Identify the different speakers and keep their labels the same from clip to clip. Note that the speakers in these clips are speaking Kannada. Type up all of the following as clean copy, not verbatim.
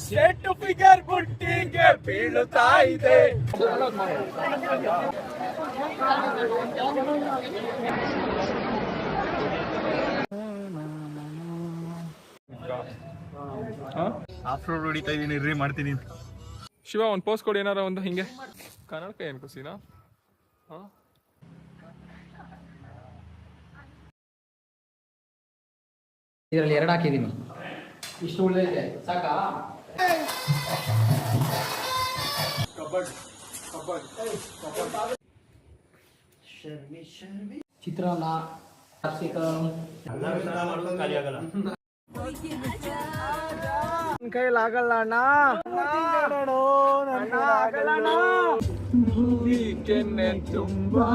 Speaker 1: ಸೆಟ್ ಫಿಗರ್ ಬುಟ್ಟಿಗೆ ಬೀಳುತ್ತಾ ಇದೆ.
Speaker 2: ಆಫ್ ರೋಡ್ ಹೊಡಿತಾ ಇದೀನಿ ರೀ, ಮಾಡ್ತೀನಿ.
Speaker 3: ಶಿವ ಒಂದು ಪೋಸ್ಟ್ ಕೊಡಿ ಏನಾರ ಒಂದು ಹಿಂಗೆ. ಕನ್ನಡಕ ಏನು ಖುಷಿನಾ?
Speaker 4: ಇದರಲ್ಲಿ 2 ಹಾಕಿದ್ದೀನಿ, ಇಷ್ಟು ಉಳಿದೈತೆ ಸಾಕಾ? ಚಿತ್ರಾನ್ನ,
Speaker 1: ಕೈಲಾಗಲ್ಲ ಅಣ್ಣ,
Speaker 3: ತುಂಬಾ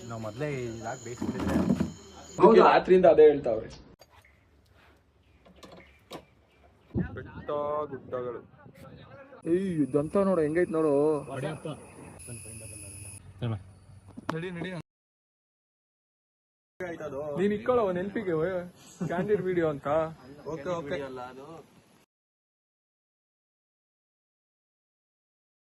Speaker 2: ನಾವು ಮೊದಲೇ ಇದಾಗ ಬೇಯಿಸ್ಬಿಟ್ಟಿದ್ರೆ
Speaker 3: ರಾತ್ರಿಯಿಂದ ಅದೇ ಹೇಳ್ತಾವ್ರೆ. ಬೆಟ್ಟ ಗುಡ್ಡಗಳು. ಇದಂತ ನೋಡು ಹೆಂಗೈತ್ ನೋಡು. ನಡಿ ನೀನ್ ಇಕ್ಕೊಳ್ಳೋ ನೆನ್ಪಿಗೆ ಕ್ಯಾಂಡಿಡ್ ವಿಡಿಯೋ ಅಂತ.
Speaker 2: ಓಕೆ